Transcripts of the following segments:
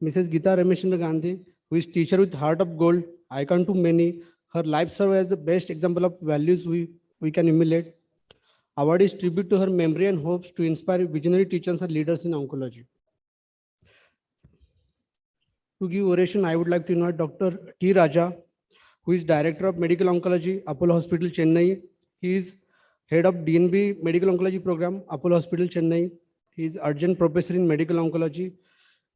Mrs. Geeta Ramachandra Gandhi, who is teacher with heart of gold, icon to many. Her life serves as the best example of values we can emulate. Award is tribute to her memory and hopes to inspire visionary teachers and leaders in oncology. To give oration, I would like to invite Dr. T. Raja, who is Director of Medical Oncology, Apollo Hospital, Chennai. He is Head of DNB Medical Oncology Program, Apollo Hospital, Chennai. He is Adjunct Professor in Medical Oncology.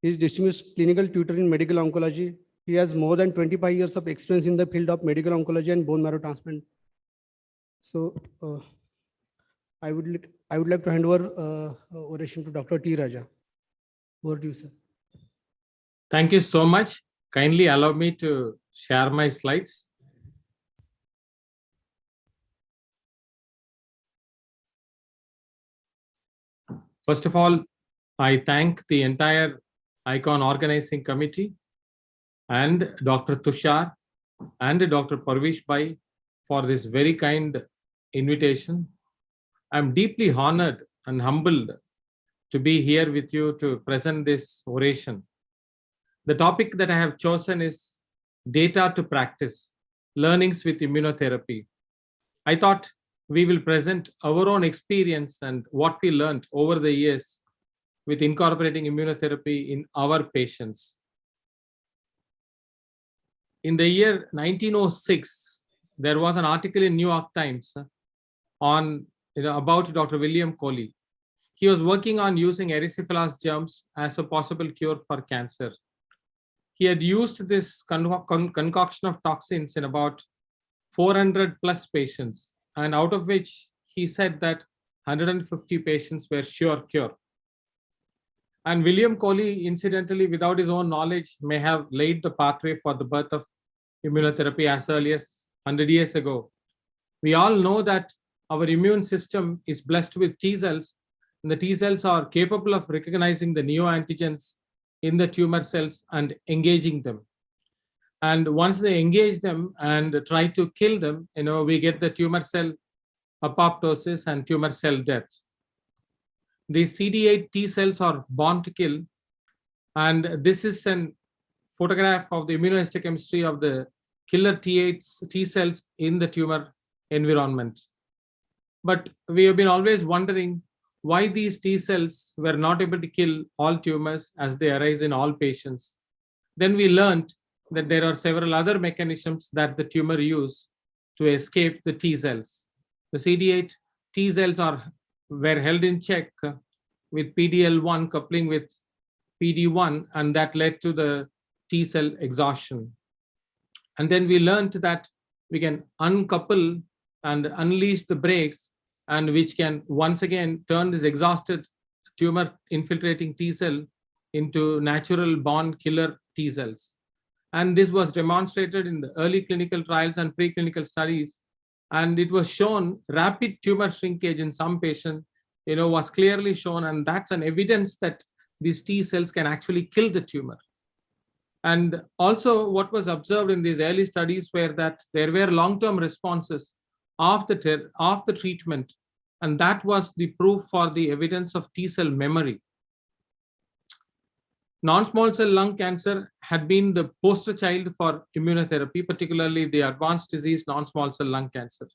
He is Distinguished Clinical Tutor in Medical Oncology. He has more than 25 years of experience in the field of medical oncology and bone marrow transplant. So, I would like to hand over oration to Dr. T. Raja. Over to you, sir. Thank you so much. Kindly allow me to share my slides. First of all, I thank the entire ICON organizing committee and Dr. Tushar and Dr. Parvish Bhai for this very kind invitation. I'm deeply honored and humbled to be here with you to present this oration. The topic that I have chosen is data to practice, learnings with immunotherapy. I thought we will present our own experience and what we learned over the years with incorporating immunotherapy in our patients. In the year 1906, there was an article in New York Times on about Dr. William Coley. He was working on using erysipelas germs as a possible cure for cancer. He had used this concoction of toxins in about 400 plus patients, and out of which he said that 150 patients were sure cure. And William Coley, incidentally, without his own knowledge, may have laid the pathway for the birth of immunotherapy as early as 100 years ago. We all know that our immune system is blessed with T cells, and the T cells are capable of recognizing the neoantigens in the tumor cells and engaging them. And once they engage them and try to kill them, we get the tumor cell apoptosis and tumor cell death. The CD8 T cells are born to kill, and this is a photograph of the immunohistochemistry of the killer T cells in the tumor environment. But we have been always wondering why these T cells were not able to kill all tumors as they arise in all patients. Then we learned that there are several other mechanisms that the tumor use to escape the T cells. The CD8 T cells were held in check with PD-L1 coupling with PD-1, and that led to the T cell exhaustion. And then we learned that we can uncouple and unleash the brakes, and which can once again turn this exhausted tumor infiltrating T cell into natural born killer T cells. And this was demonstrated in the early clinical trials and preclinical studies. And it was shown rapid tumor shrinkage in some patients, was clearly shown. And that's an evidence that these T cells can actually kill the tumor. And also what was observed in these early studies were that there were long-term responses of the treatment. And that was the proof for the evidence of T cell memory. Non-small cell lung cancer had been the poster child for immunotherapy, particularly the advanced disease non-small cell lung cancer.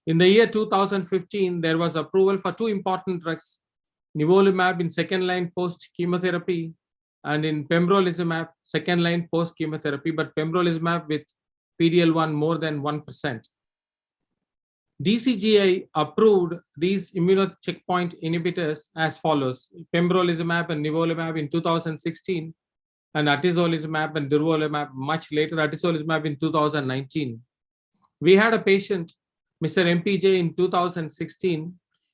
In the year 2015, there was approval for two important drugs, nivolumab in second-line post-chemotherapy and in pembrolizumab, second-line post-chemotherapy, but pembrolizumab with PD-L1 more than 1%. DCGI approved these immunocheckpoint inhibitors as follows: pembrolizumab and nivolumab in 2016, and atezolizumab and durvalumab much later, atezolizumab in 2019. We had a patient, Mr. MPJ, in 2016.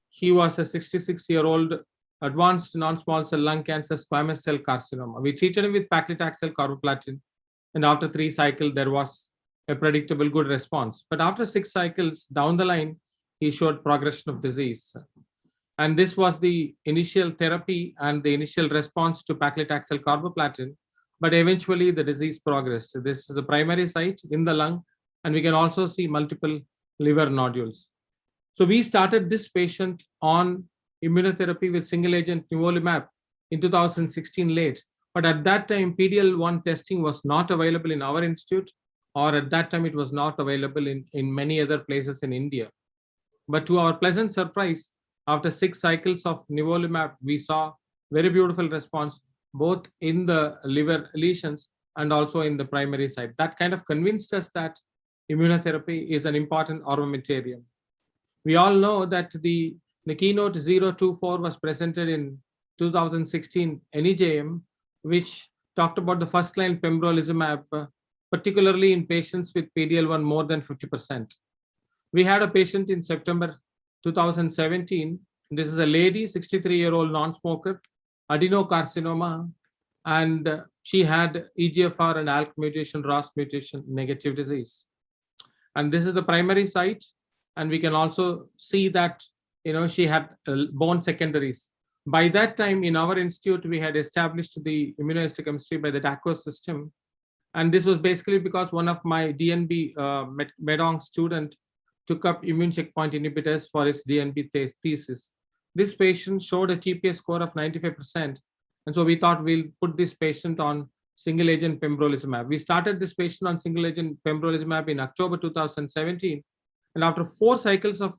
He was a 66-year-old advanced non-small cell lung cancer squamous cell carcinoma. We treated him with paclitaxel carboplatin, and after 3 cycles, there was a predictable good response. But after 6 cycles down the line, he showed progression of disease. And this was the initial therapy and the initial response to paclitaxel carboplatin, but eventually the disease progressed. This is the primary site in the lung, and we can also see multiple liver nodules. So we started this patient on immunotherapy with single agent nivolumab in 2016 late, But at that time, PDL1 testing was not available in our institute, or at that time it was not available in many other places in India. But to our pleasant surprise, after 6 cycles of nivolumab, we saw very beautiful response both in the liver lesions and also in the primary side. That kind of convinced us that immunotherapy is an important armamentarium. We all know that the keynote 024 was presented in 2016 NEJM, which talked about the first line pembrolizumab, particularly in patients with PDL1 more than 50%. We had a patient in September 2017. This is a lady, 63-year-old non-smoker, adenocarcinoma, and she had EGFR and ALK mutation, RAS mutation, negative disease. And this is the primary site. And we can also see that, she had bone secondaries. By that time, in our institute, we had established the immunohistochemistry by the DACO system. And this was basically because one of my DNB Medonc student took up immune checkpoint inhibitors for his DNB thesis. This patient showed a TPS score of 95%. And so we thought we'll put this patient on single agent pembrolizumab. We started this patient on single agent pembrolizumab in October 2017. And after 4 cycles of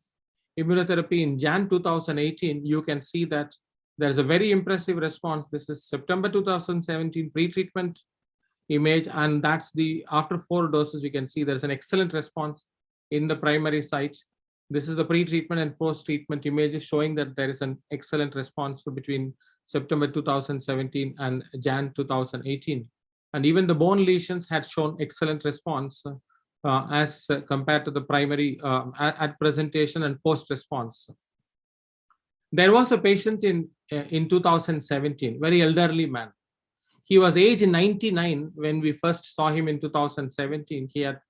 immunotherapy in Jan 2018, you can see that there's a very impressive response. This is September 2017 pre-treatment image, and that's the after 4 doses, we can see there's an excellent response in the primary site. This is the pre-treatment and post-treatment images showing that there is an excellent response between September 2017 and Jan 2018. And even the bone lesions had shown excellent response as compared to the primary at presentation and post-response. There was a patient in 2017, very elderly man. He was age 99 when we first saw him in 2017. He had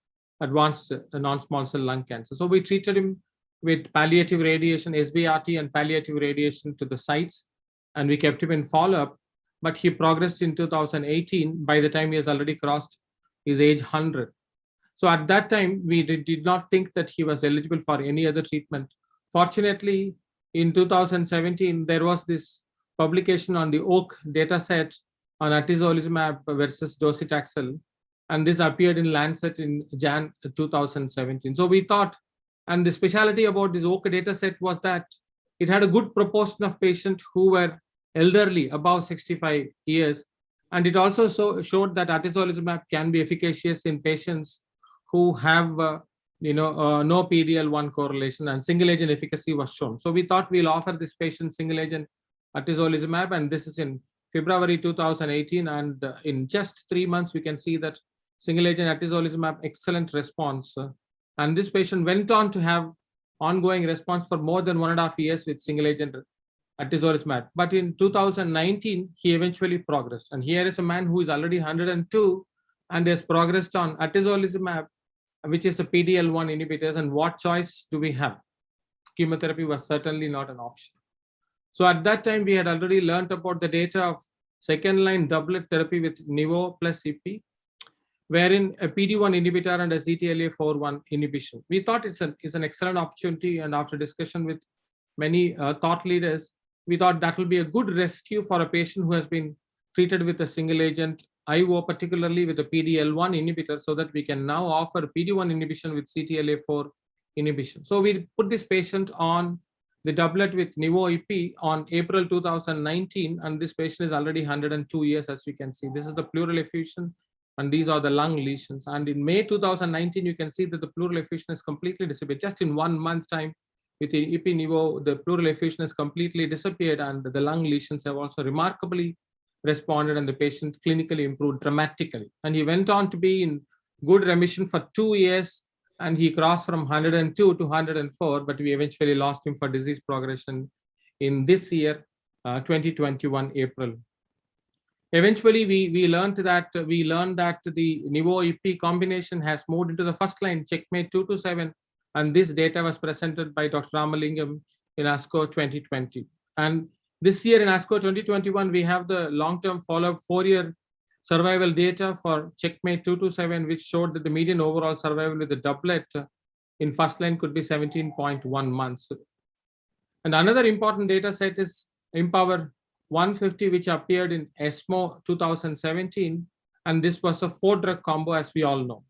advanced non-small cell lung cancer. So we treated him with palliative radiation, SBRT and palliative radiation to the sites, and we kept him in follow-up. But he progressed in 2018. By the time he has already crossed his age 100. So at that time, we did not think that he was eligible for any other treatment. Fortunately, in 2017, there was this publication on the OAK dataset on atezolizumab versus docetaxel, and this appeared in Lancet in Jan 2017. So we thought, and the specialty about this OAK dataset was that it had a good proportion of patients who were elderly, above 65 years, and it also showed that atezolizumab can be efficacious in patients who have no PDL1 correlation, and single agent efficacy was shown. So we thought we'll offer this patient single agent atezolizumab, and this is in February 2018, and in just 3 months we can see that single agent atezolizumab excellent response, and this patient went on to have ongoing response for more than 1.5 years with single agent atezolizumab. But in 2019 he eventually progressed, and here is a man who is already 102 and has progressed on atezolizumab, which is a PDL1 inhibitors. And what choice do we have? Chemotherapy was certainly not an option. So at that time, we had already learned about the data of second-line doublet therapy with Nivo plus Ipi, wherein a PD-1 inhibitor and a CTLA-4/1 inhibition. We thought it's an excellent opportunity, and after discussion with many thought leaders, we thought that will be a good rescue for a patient who has been treated with a single agent IO, particularly with a PDL1 inhibitor, so that we can now offer PD-1 inhibition with CTLA-4 inhibition. So we put this patient on the doublet with Nivo-Ipi on April 2019, and this patient is already 102 years, as you can see. This is the pleural effusion, and these are the lung lesions. And in May 2019, you can see that the pleural effusion is completely disappeared. Just in 1 month time with the Ipi-Nivo, the pleural effusion has completely disappeared, and the lung lesions have also remarkably responded, and the patient clinically improved dramatically. And he went on to be in good remission for 2 years, and he crossed from 102 to 104, but we eventually lost him for disease progression in this year, 2021 April. Eventually, we learned that the Nivo-Ipi combination has moved into the first line, CheckMate 227, and this data was presented by Dr. Ramalingam in ASCO 2020. And this year in ASCO 2021, we have the long-term follow-up 4-year survival data for CheckMate 227, which showed that the median overall survival with the doublet in first line could be 17.1 months. And another important data set is Empower 150, which appeared in ESMO 2017. And this was a 4-drug combo, as we all know.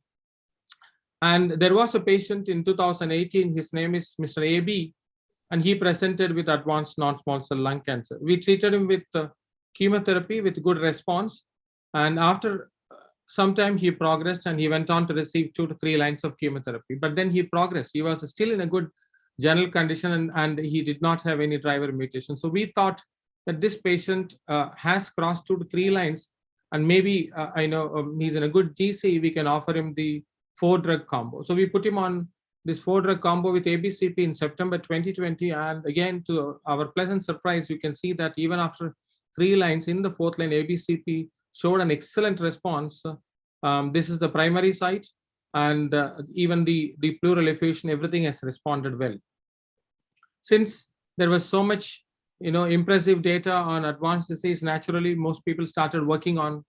And there was a patient in 2018, his name is Mr. AB, and he presented with advanced non-small cell lung cancer. We treated him with chemotherapy with good response. And after some time, he progressed and he went on to receive 2 to 3 lines of chemotherapy. But then he progressed. He was still in a good general condition, and he did not have any driver mutation. So we thought that this patient has crossed 2 to 3 lines, and maybe I know he's in a good GC. We can offer him the 4-drug combo. So we put him on this 4-drug combo with ABCP in September 2020. And again, to our pleasant surprise, you can see that even after 3 lines in the 4th line, ABCP showed an excellent response. This is the primary site, and even the pleural effusion, everything has responded well. Since there was so much impressive data on advanced disease, naturally most people started working on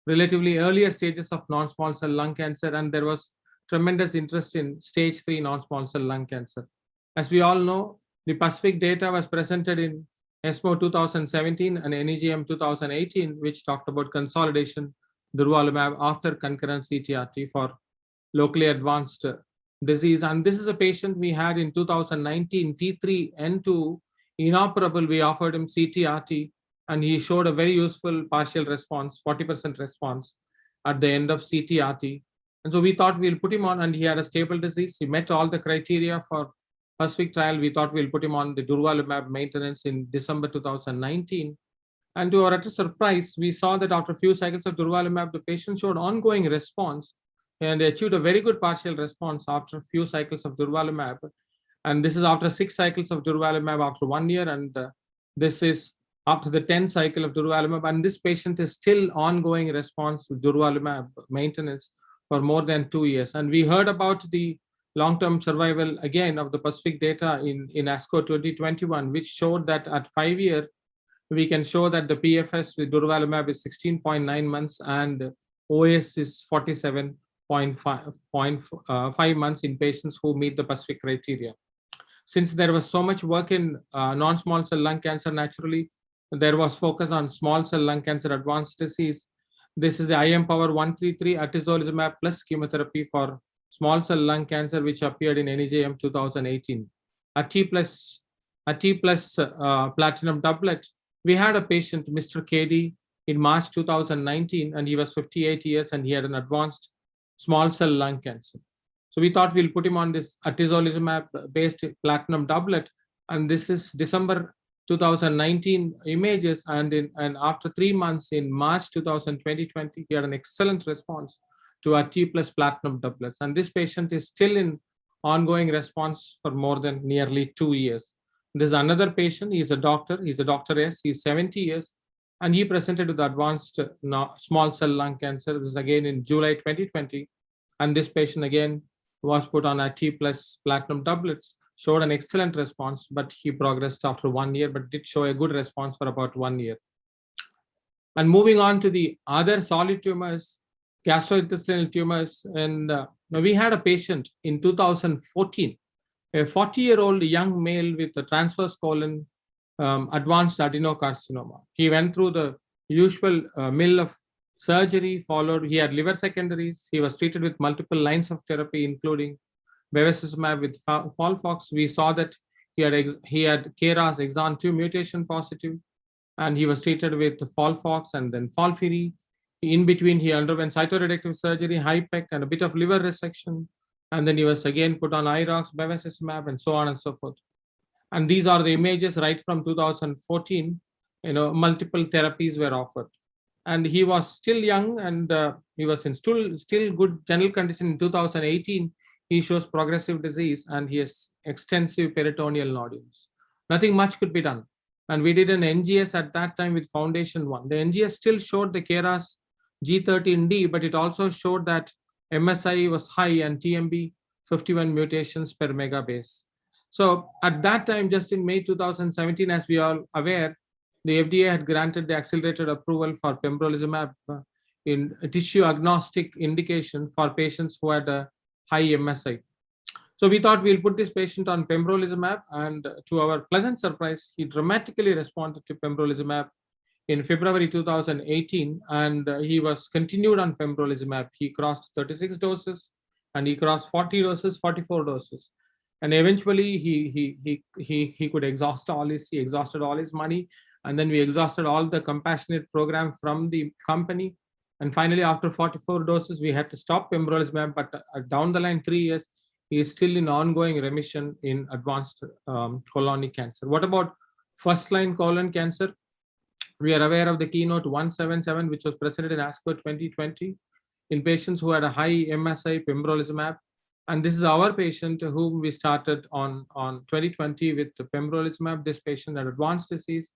relatively earlier stages of non-small cell lung cancer, and there was tremendous interest in stage 3 non-small cell lung cancer. As we all know, the PACIFIC data was presented in ESMO 2017 and NEJM 2018, which talked about consolidation durvalumab after concurrent CTRT for locally advanced disease. And this is a patient we had in 2019, T3N2 inoperable. We offered him CTRT, and he showed a very useful partial response, 40% response at the end of CTRT. And so we thought we'll put him on, and he had a stable disease. He met all the criteria for PACIFIC trial. We thought we'll put him on the durvalumab maintenance in December 2019. And to our utter surprise, we saw that after a few cycles of durvalumab, the patient showed ongoing response and achieved a very good partial response after a few cycles of durvalumab. And this is after 6 cycles of durvalumab after 1 year. And this is after the 10th cycle of durvalumab. And this patient is still ongoing response with durvalumab maintenance for more than 2 years. And we heard about the long-term survival again of the PACIFIC data in ASCO 2021, which showed that at 5 years, we can show that the PFS with durvalumab is 16.9 months and OS is 47.5 months in patients who meet the PACIFIC criteria. Since there was so much work in non-small cell lung cancer, naturally, there was focus on small cell lung cancer advanced disease. This is the IMpower 133 atezolizumab plus chemotherapy for small cell lung cancer, which appeared in NEJM 2018. A T plus platinum doublet. We had a patient, Mr. KD, in March 2019, and he was 58 years and he had an advanced small cell lung cancer. So we thought we'll put him on this atezolizumab based platinum doublet. And this is December 2019 images. And after 3 months in March 2020, he had an excellent response to a T plus platinum doublets. And this patient is still in ongoing response for more than nearly 2 years. There's another patient. He's a doctor. He's a Dr. S. He's 70 years. And he presented with advanced small cell lung cancer. This is again in July 2020. And this patient again was put on a T plus platinum doublets, showed an excellent response, but he progressed after 1 year, but did show a good response for about 1 year. And moving on to the other solid tumors, gastrointestinal tumors. And we had a patient in 2014, a 40-year-old young male with a transverse colon advanced adenocarcinoma. He went through the usual mill of surgery, he had liver secondaries. He was treated with multiple lines of therapy, including bevacizumab with FOLFOX. We saw that he had KRAS exon 2 mutation positive, and he was treated with FOLFOX and then FOLFIRI. In between, he underwent cytoreductive surgery, HIPEC, and a bit of liver resection. And then he was again put on IROX, bevacizumab, and so on and so forth. And these are the images right from 2014. Multiple therapies were offered. And he was still young, and he was in still good general condition. In 2018, he shows progressive disease, and he has extensive peritoneal nodules. Nothing much could be done. And we did an NGS at that time with Foundation 1. The NGS still showed the KRAS G13D, but it also showed that MSI was high and TMB 51 mutations per megabase. So at that time, just in May 2017, as we are aware, the FDA had granted the accelerated approval for pembrolizumab in a tissue agnostic indication for patients who had a high MSI. So we thought we'll put this patient on pembrolizumab, and to our pleasant surprise, he dramatically responded to pembrolizumab in February 2018, and he was continued on pembrolizumab. He crossed 36 doses, and he crossed 40 doses, 44 doses, and eventually he could exhaust he exhausted all his money, and then we exhausted all the compassionate program from the company, and finally after 44 doses we had to stop pembrolizumab. But down the line 3 years, he is still in ongoing remission in advanced colonic cancer. What about first line colon cancer? We are aware of the keynote 177, which was presented in ASCO 2020 in patients who had a high MSI pembrolizumab. And this is our patient whom we started on 2020 with the pembrolizumab. This patient had advanced disease,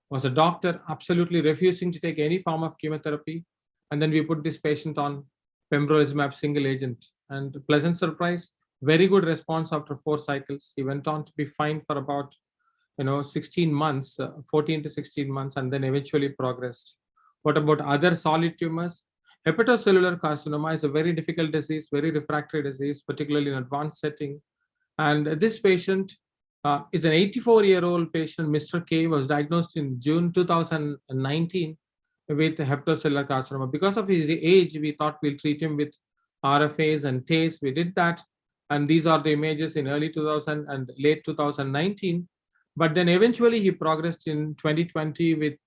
was a doctor absolutely refusing to take any form of chemotherapy. And then we put this patient on pembrolizumab single agent. And pleasant surprise, very good response after 4 cycles. He went on to be fine for about 16 months, 14 to 16 months, and then eventually progressed. What about other solid tumors? Hepatocellular carcinoma is a very difficult disease, very refractory disease, particularly in advanced setting. And this patient is an 84-year-old patient. Mr. K was diagnosed in June 2019 with hepatocellular carcinoma. Because of his age, we thought we'll treat him with RFAs and TACE. We did that. And these are the images in early 2000 and late 2019. But then eventually he progressed in 2020 with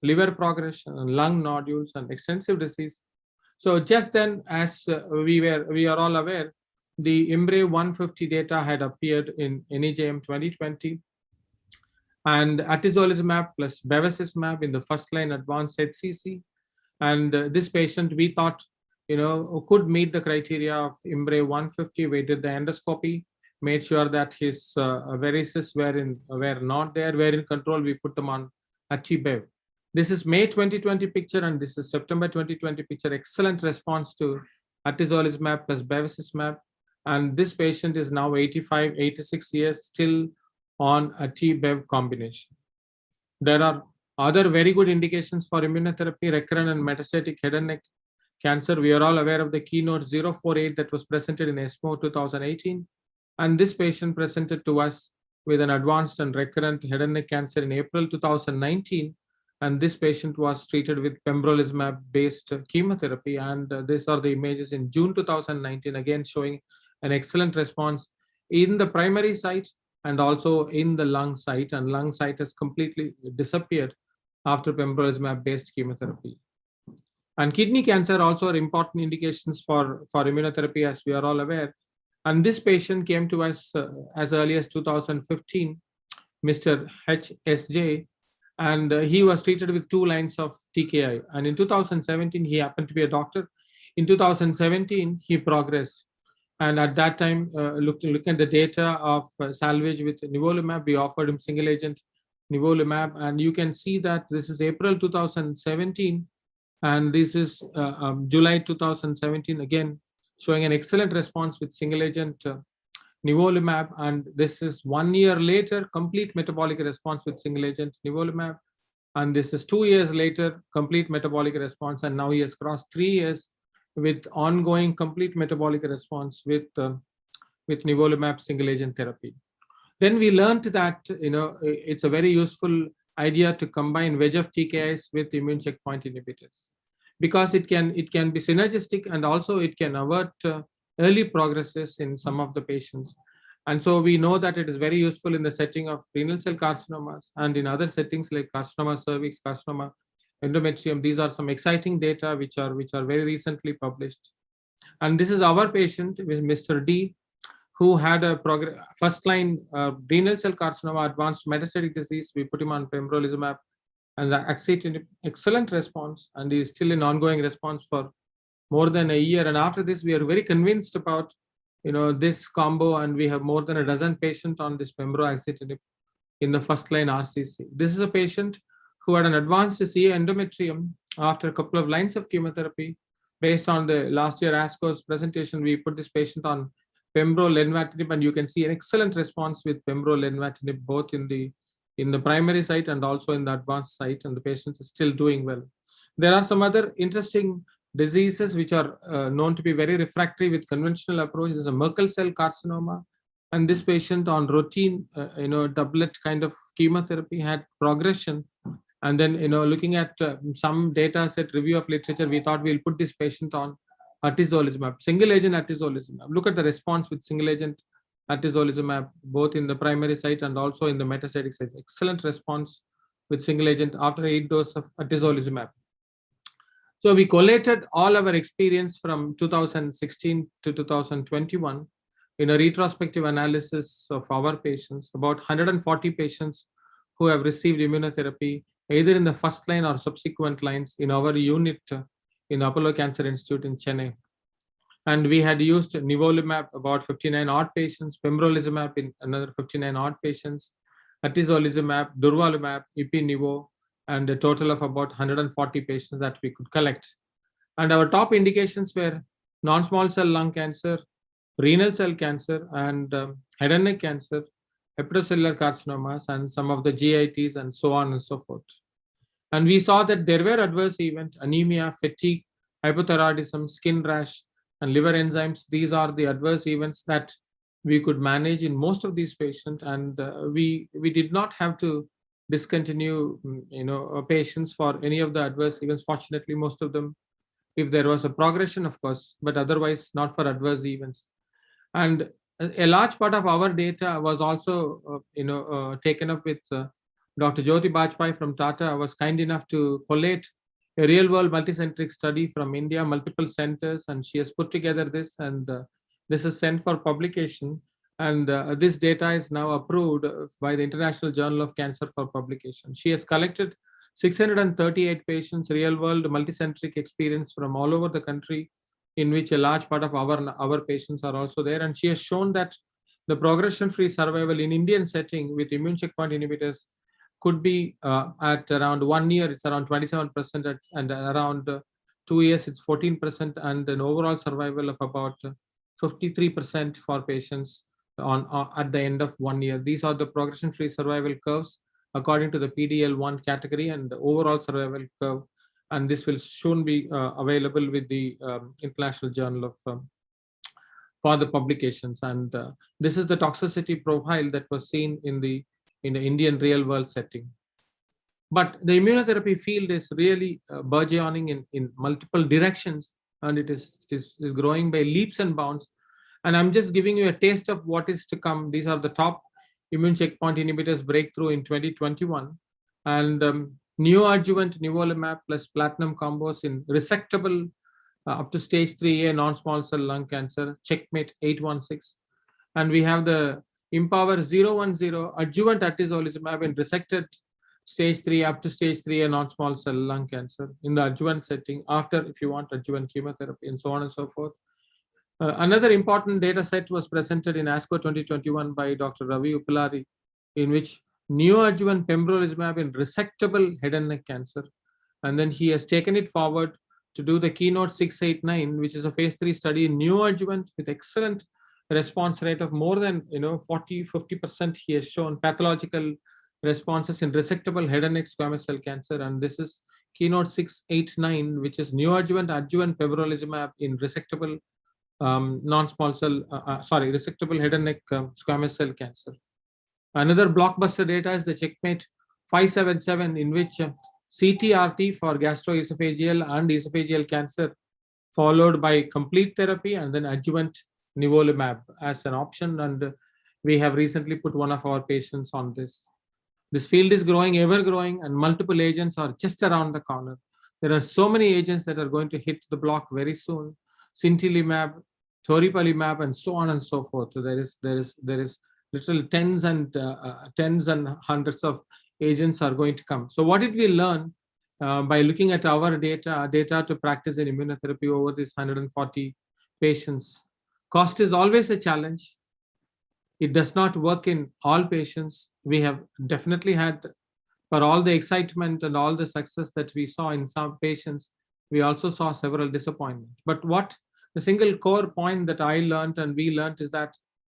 liver progression and lung nodules and extensive disease. So just then, as we are all aware, the IMBRAVE 150 data had appeared in NEJM 2020, and atezolizumab plus bevacizumab in the first line advanced HCC. And this patient, we thought, could meet the criteria of IMBRAVE 150. We did the endoscopy, made sure that his varices were not there, were in control. We put them on Atibev. This is May 2020 picture, and this is September 2020 picture. Excellent response to atezolizumab plus bevacizumab. And this patient is now 85, 86 years, still on Atibev combination. There are other very good indications for immunotherapy, recurrent and metastatic head and neck cancer. We are all aware of the keynote 048 that was presented in ESMO 2018. And this patient presented to us with an advanced and recurrent head and neck cancer in April 2019. And this patient was treated with pembrolizumab-based chemotherapy. And these are the images in June 2019, again showing an excellent response in the primary site and also in the lung site. And lung site has completely disappeared after pembrolizumab-based chemotherapy. And kidney cancer also are important indications for immunotherapy, as we are all aware. And this patient came to us as early as 2015, Mr. HSJ, and he was treated with 2 lines of TKI. And in 2017, he happened to be a doctor. In 2017, he progressed. And at that time, looking at the data of salvage with nivolumab, we offered him single agent nivolumab. And you can see that this is April 2017, and this is July 2017, again, showing an excellent response with single agent nivolumab. And this is 1 year later, complete metabolic response with single agent nivolumab. And this is 2 years later, complete metabolic response. And now he has crossed 3 years with ongoing complete metabolic response with nivolumab single agent therapy. Then we learned that it's a very useful idea to combine VEGF TKIs with immune checkpoint inhibitors, because it can be synergistic, and also it can avert early progresses in some of the patients. And so we know that it is very useful in the setting of renal cell carcinomas and in other settings like carcinoma cervix, carcinoma endometrium. These are some exciting data which are very recently published. And this is our patient with Mr. D, who had a first line renal cell carcinoma, advanced metastatic disease. We put him on pembrolizumab and axitinib, excellent response, and he is still in ongoing response for more than a year. And after this, we are very convinced about this combo, and we have more than a dozen patients on this pembro-axitinib in the first line RCC. This is a patient who had an advanced CA endometrium after a couple of lines of chemotherapy. Based on the last year ASCO's presentation, we put this patient on pembro-lenvatinib, and you can see an excellent response with pembro-lenvatinib both in the primary site and also in the advanced site, and the patient is still doing well. There are some other interesting diseases which are known to be very refractory with conventional approach. There's a Merkel cell carcinoma, and this patient on routine doublet kind of chemotherapy had progression, And then, looking at some data set review of literature, we thought we'll put this patient on atezolizumab, single agent atezolizumab. Look at the response with single agent atezolizumab, both in the primary site and also in the metastatic site. Excellent response with single agent after 8 doses of atezolizumab. So we collated all our experience from 2016 to 2021 in a retrospective analysis of our patients, about 140 patients who have received immunotherapy, either in the first line or subsequent lines in our unit in Apollo Cancer Institute in Chennai. And we had used nivolumab, about 59 odd patients, pembrolizumab in another 59 odd patients, atezolizumab, durvalumab, ipi-nivo, and a total of about 140 patients that we could collect. And our top indications were non-small cell lung cancer, renal cell cancer, and head and neck cancer, hepatocellular carcinomas, and some of the GITs, and so on and so forth. And we saw that there were adverse events: anemia, fatigue, hypothyroidism, skin rash, and liver enzymes. These are the adverse events that we could manage in most of these patients, and we did not have to discontinue patients for any of the adverse events. Fortunately, most of them, if there was a progression, of course, but otherwise not for adverse events. And a large part of our data was also taken up with Dr. Jyoti Bajpai from Tata. Was kind enough to collate a real world multicentric study from India, multiple centers, and she has put together this, and this is sent for publication. And this data is now approved by the International Journal of Cancer for publication. She has collected 638 patients, real world multicentric experience from all over the country, in which a large part of our patients are also there. And she has shown that the progression-free survival in Indian setting with immune checkpoint inhibitors could be at around 1 year, it's around 27%, and around 2 years, it's 14%, and an overall survival of about 53% for patients at the end of 1 year. These are the progression-free survival curves according to the PDL1 category and the overall survival curve. And this will soon be available with the International Journal of for the publications. And this is the toxicity profile that was seen in the Indian real world setting. But the immunotherapy field is really burgeoning in multiple directions, and it is growing by leaps and bounds. And I'm just giving you a taste of what is to come. These are the top immune checkpoint inhibitors breakthrough in 2021. And neoadjuvant nivolumab plus platinum combos in resectable up to stage 3A non-small cell lung cancer, checkmate 816. And we have the Empower 010 adjuvant atezolizumab in resected stage 3 up to stage 3A non-small cell lung cancer in the adjuvant setting, after, if you want, adjuvant chemotherapy, and so on and so forth. Another important data set was presented in ASCO 2021 by Dr. Ravi Uppaluri, in which neoadjuvant pembrolizumab in resectable head and neck cancer. And then he has taken it forward to do the Keynote 689, which is a phase 3 study in neoadjuvant with excellent response rate of more than 40-50%. He has shown pathological responses in resectable head and neck squamous cell cancer. And this is Keynote 689, which is neoadjuvant adjuvant pembrolizumab in resectable non-small cell, resectable head and neck squamous cell cancer. Another blockbuster data is the checkmate 577, in which CTRT for gastroesophageal and esophageal cancer, followed by complete therapy and then adjuvant nivolumab as an option. And we have recently put one of our patients on this. This field is growing, ever growing, and multiple agents are just around the corner. There are so many agents that are going to hit the block very soon: sintilimab, toripalimab, and so on and so forth. So there is literally tens and hundreds of agents are going to come. So what did we learn by looking at our data to practice in immunotherapy over these 140 patients? Cost is always a challenge. It does not work in all patients. We have definitely had, for all the excitement and all the success that we saw in some patients, we also saw several disappointments. But what the single core point that I learned and we learned is that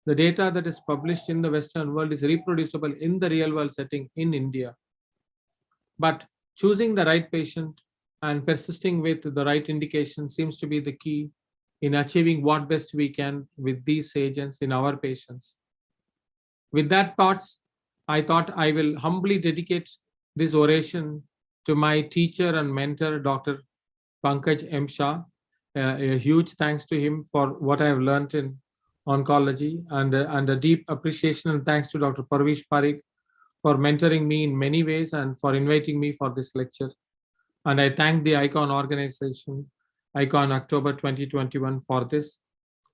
the data that is published in the Western world is reproducible in the real world setting in India. But choosing the right patient and persisting with the right indication seems to be the key in achieving what best we can with these agents in our patients. With that thoughts, I thought I will humbly dedicate this oration to my teacher and mentor, Dr. Pankaj M. Shah. A huge thanks to him for what I have learned in oncology, and a deep appreciation and thanks to Dr. Parvish Parikh for mentoring me in many ways and for inviting me for this lecture. And I thank the ICON organization, ICON October 2021 for this.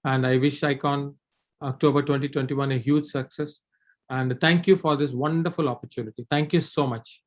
And I wish ICON October 2021 a huge success. And thank you for this wonderful opportunity. Thank you so much.